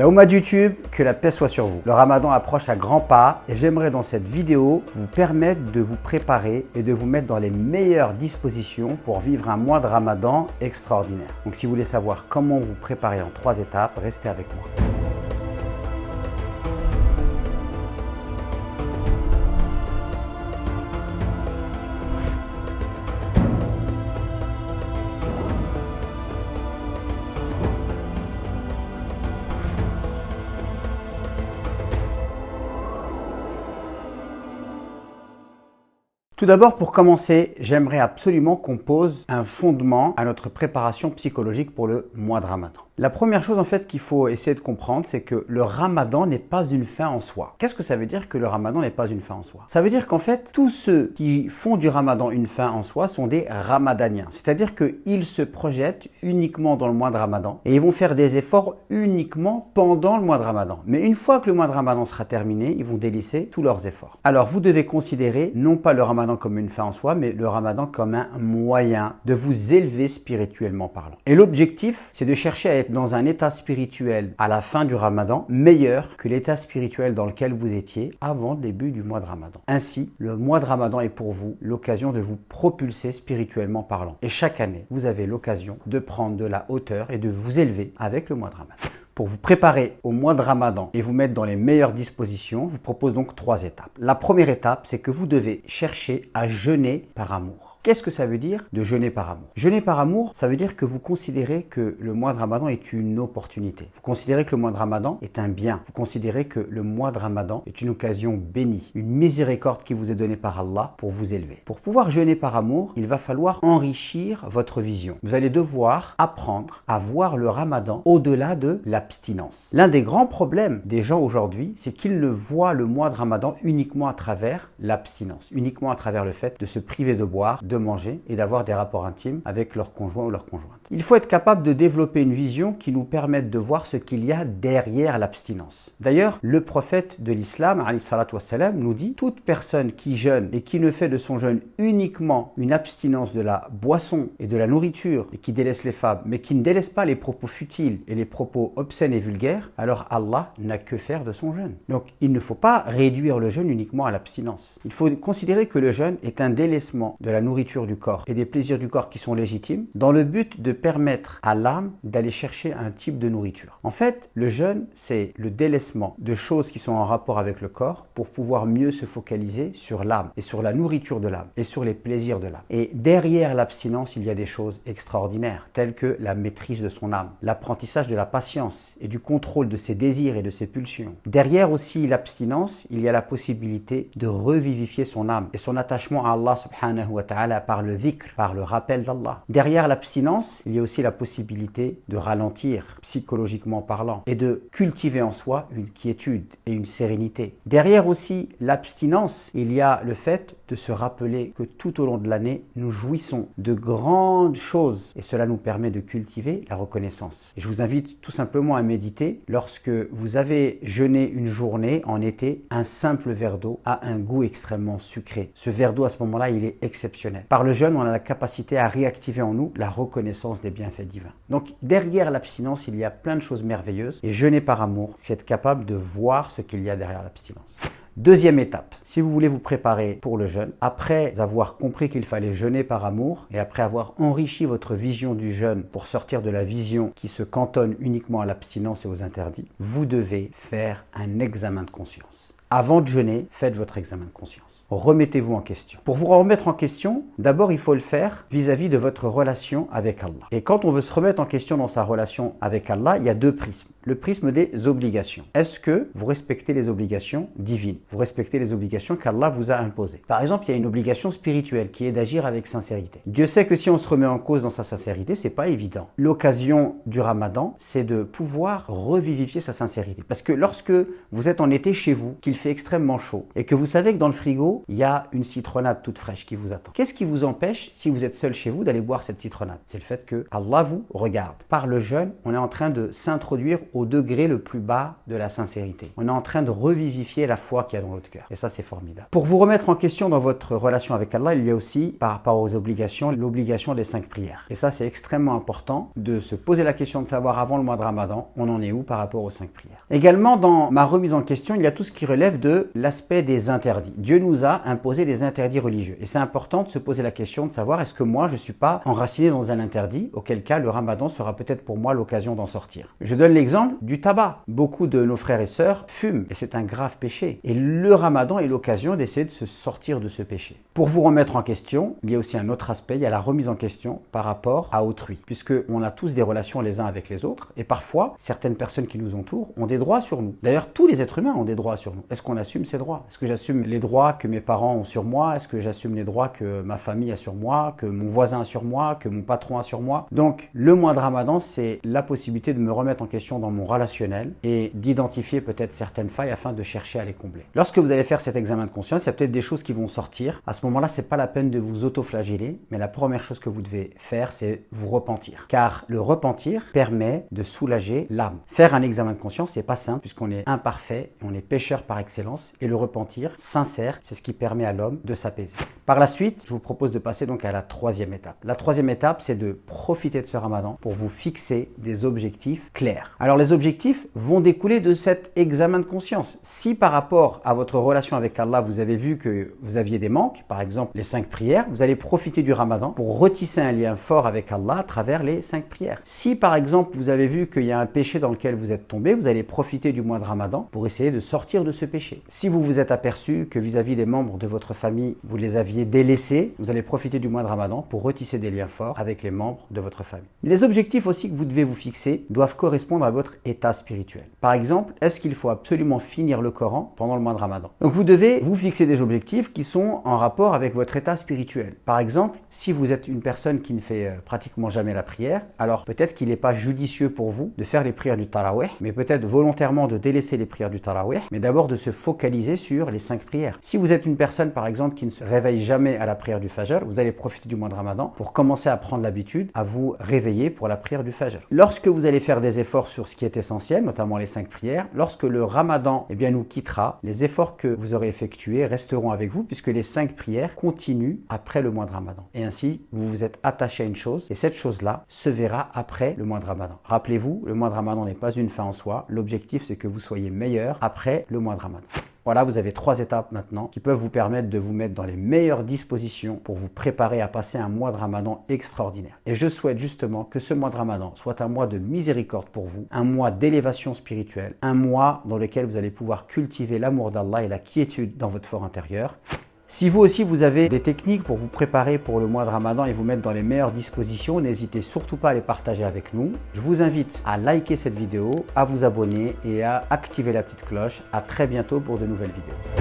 La Oumma YouTube, que la paix soit sur vous. Le Ramadan approche à grands pas et j'aimerais dans cette vidéo vous permettre de vous préparer et de vous mettre dans les meilleures dispositions pour vivre un mois de Ramadan extraordinaire. Donc si vous voulez savoir comment vous préparer en 3 étapes, restez avec moi. Tout d'abord, pour commencer, j'aimerais absolument qu'on pose un fondement à notre préparation psychologique pour le mois de Ramadan. La première chose en fait qu'il faut essayer de comprendre, c'est que le Ramadan n'est pas une fin en soi. Qu'est-ce que ça veut dire que le Ramadan n'est pas une fin en soi? Ça veut dire qu'en fait, tous ceux qui font du Ramadan une fin en soi sont des Ramadaniens. C'est-à-dire qu'ils se projettent uniquement dans le mois de Ramadan et ils vont faire des efforts uniquement pendant le mois de Ramadan. Mais une fois que le mois de Ramadan sera terminé, ils vont délaisser tous leurs efforts. Alors vous devez considérer non pas le Ramadan comme une fin en soi, mais le Ramadan comme un moyen de vous élever spirituellement parlant. Et l'objectif, c'est de chercher à être dans un état spirituel à la fin du Ramadan meilleur que l'état spirituel dans lequel vous étiez avant le début du mois de Ramadan. Ainsi, le mois de Ramadan est pour vous l'occasion de vous propulser spirituellement parlant. Et chaque année, vous avez l'occasion de prendre de la hauteur et de vous élever avec le mois de Ramadan. Pour vous préparer au mois de Ramadan et vous mettre dans les meilleures dispositions, je vous propose donc 3 étapes. La première étape, c'est que vous devez chercher à jeûner par amour. Qu'est-ce que ça veut dire de jeûner par amour? Jeûner par amour, ça veut dire que vous considérez que le mois de Ramadan est une opportunité. Vous considérez que le mois de Ramadan est un bien. Vous considérez que le mois de Ramadan est une occasion bénie, une miséricorde qui vous est donnée par Allah pour vous élever. Pour pouvoir jeûner par amour, il va falloir enrichir votre vision. Vous allez devoir apprendre à voir le Ramadan au-delà de l'abstinence. L'un des grands problèmes des gens aujourd'hui, c'est qu'ils ne voient le mois de Ramadan uniquement à travers l'abstinence, uniquement à travers le fait de se priver de boire, de manger et d'avoir des rapports intimes avec leur conjoint ou leur conjointe. Il faut être capable de développer une vision qui nous permette de voir ce qu'il y a derrière l'abstinence. D'ailleurs, le prophète de l'islam, alayhi salatu wassalam, nous dit: toute personne qui jeûne et qui ne fait de son jeûne uniquement une abstinence de la boisson et de la nourriture et qui délaisse les femmes, mais qui ne délaisse pas les propos futiles et les propos obscènes et vulgaires, alors Allah n'a que faire de son jeûne. Donc, il ne faut pas réduire le jeûne uniquement à l'abstinence. Il faut considérer que le jeûne est un délaissement de la nourriture du corps et des plaisirs du corps qui sont légitimes dans le but de permettre à l'âme d'aller chercher un type de nourriture. En fait, le jeûne, c'est le délaissement de choses qui sont en rapport avec le corps pour pouvoir mieux se focaliser sur l'âme et sur la nourriture de l'âme et sur les plaisirs de l'âme. Et derrière l'abstinence, il y a des choses extraordinaires telles que la maîtrise de son âme, l'apprentissage de la patience et du contrôle de ses désirs et de ses pulsions. Derrière aussi l'abstinence, il y a la possibilité de revivifier son âme et son attachement à Allah subhanahu wa ta'ala par le dhikr, par le rappel d'Allah. Derrière l'abstinence, il y a aussi la possibilité de ralentir, psychologiquement parlant, et de cultiver en soi une quiétude et une sérénité. Derrière aussi l'abstinence, il y a le fait de se rappeler que tout au long de l'année, nous jouissons de grandes choses et cela nous permet de cultiver la reconnaissance. Et je vous invite tout simplement à méditer lorsque vous avez jeûné une journée en été, un simple verre d'eau a un goût extrêmement sucré. Ce verre d'eau à ce moment-là, il est exceptionnel. Par le jeûne, on a la capacité à réactiver en nous la reconnaissance des bienfaits divins. Donc derrière l'abstinence, il y a plein de choses merveilleuses et jeûner par amour, c'est être capable de voir ce qu'il y a derrière l'abstinence. Deuxième étape, si vous voulez vous préparer pour le jeûne, après avoir compris qu'il fallait jeûner par amour et après avoir enrichi votre vision du jeûne pour sortir de la vision qui se cantonne uniquement à l'abstinence et aux interdits, vous devez faire un examen de conscience. Avant de jeûner, faites votre examen de conscience. Remettez-vous en question. Pour vous remettre en question, d'abord il faut le faire vis-à-vis de votre relation avec Allah. Et quand on veut se remettre en question dans sa relation avec Allah, il y a 2 prismes. Le prisme des obligations. Est-ce que vous respectez les obligations divines? Vous respectez les obligations qu'Allah vous a imposées? Par exemple, il y a une obligation spirituelle qui est d'agir avec sincérité. Dieu sait que si on se remet en cause dans sa sincérité, c'est pas évident. L'occasion du Ramadan, c'est de pouvoir revivifier sa sincérité. Parce que lorsque vous êtes en été chez vous, qu'il fait extrêmement chaud et que vous savez que dans le frigo, l'eau, il y a une citronnade toute fraîche qui vous attend. Qu'est-ce qui vous empêche, si vous êtes seul chez vous, d'aller boire cette citronnade? C'est le fait que Allah vous regarde. Par le jeûne, on est en train de s'introduire au degré le plus bas de la sincérité. On est en train de revivifier la foi qu'il y a dans notre cœur. Et ça, c'est formidable. Pour vous remettre en question dans votre relation avec Allah, il y a aussi, par rapport aux obligations, l'obligation des 5 prières. Et ça, c'est extrêmement important de se poser la question de savoir avant le mois de Ramadan, on en est où par rapport aux 5 prières. Également, dans ma remise en question, il y a tout ce qui relève de l'aspect des interdits. Dieu nous a imposé des interdits religieux. Et c'est important de se poser la question de savoir est-ce que moi, je ne suis pas enraciné dans un interdit, auquel cas le Ramadan sera peut-être pour moi l'occasion d'en sortir. Je donne l'exemple du tabac. Beaucoup de nos frères et sœurs fument et c'est un grave péché. Et le Ramadan est l'occasion d'essayer de se sortir de ce péché. Pour vous remettre en question, il y a aussi un autre aspect, il y a la remise en question par rapport à autrui. Puisque on a tous des relations les uns avec les autres et parfois, certaines personnes qui nous entourent ont des droits sur nous. D'ailleurs, tous les êtres humains ont des droits sur nous. Est-ce qu'on assume ces droits? Est-ce que j'assume les droits que mes parents ont sur moi? Est-ce que j'assume les droits que ma famille a sur moi, que mon voisin a sur moi, que mon patron a sur moi? Donc, le mois de Ramadan, c'est la possibilité de me remettre en question dans mon relationnel et d'identifier peut-être certaines failles afin de chercher à les combler. Lorsque vous allez faire cet examen de conscience, il y a peut-être des choses qui vont sortir. À ce moment-là, c'est pas la peine de vous auto-flageller, mais la première chose que vous devez faire, c'est vous repentir. Car le repentir permet de soulager l'âme. Faire un examen de conscience, c'est pas simple puisqu'on est imparfait, on est pécheur par excellence et le repentir sincère, c'est ce qui permet à l'homme de s'apaiser. Par la suite, je vous propose de passer donc à la troisième étape. La troisième étape, c'est de profiter de ce Ramadan pour vous fixer des objectifs clairs. Alors les objectifs vont découler de cet examen de conscience. Si par rapport à votre relation avec Allah, vous avez vu que vous aviez des manques, par exemple les 5 prières, vous allez profiter du Ramadan pour retisser un lien fort avec Allah à travers les 5 prières. Si par exemple vous avez vu qu'il y a un péché dans lequel vous êtes tombé, vous allez profiter du mois de Ramadan pour essayer de sortir de ce péché. Si vous vous êtes aperçu que vis-à-vis des membres de votre famille, vous les aviez délaissés, vous allez profiter du mois de Ramadan pour retisser des liens forts avec les membres de votre famille. Les objectifs aussi que vous devez vous fixer doivent correspondre à votre état spirituel. Par exemple, est-ce qu'il faut absolument finir le Coran pendant le mois de Ramadan? Donc vous devez vous fixer des objectifs qui sont en rapport avec votre état spirituel. Par exemple, si vous êtes une personne qui ne fait pratiquement jamais la prière, alors peut-être qu'il n'est pas judicieux pour vous de faire les prières du Tarawih, mais peut-être volontairement de délaisser les prières du Tarawih, mais d'abord de se focaliser sur les 5 prières. Si vous êtes une personne par exemple qui ne se réveille jamais à la prière du Fajr, vous allez profiter du mois de Ramadan pour commencer à prendre l'habitude à vous réveiller pour la prière du Fajr. Lorsque vous allez faire des efforts sur ce qui est essentiel, notamment les 5 prières, lorsque le Ramadan nous quittera, les efforts que vous aurez effectués resteront avec vous puisque les 5 prières continuent après le mois de Ramadan. Et ainsi, vous vous êtes attaché à une chose et cette chose-là se verra après le mois de Ramadan. Rappelez-vous, le mois de Ramadan n'est pas une fin en soi. L'objectif, c'est que vous soyez meilleur après le mois de Ramadan. Voilà, vous avez 3 étapes maintenant qui peuvent vous permettre de vous mettre dans les meilleures dispositions pour vous préparer à passer un mois de Ramadan extraordinaire. Et je souhaite justement que ce mois de Ramadan soit un mois de miséricorde pour vous, un mois d'élévation spirituelle, un mois dans lequel vous allez pouvoir cultiver l'amour d'Allah et la quiétude dans votre fort intérieur. Si vous aussi vous avez des techniques pour vous préparer pour le mois de Ramadan et vous mettre dans les meilleures dispositions, n'hésitez surtout pas à les partager avec nous. Je vous invite à liker cette vidéo, à vous abonner et à activer la petite cloche. À très bientôt pour de nouvelles vidéos.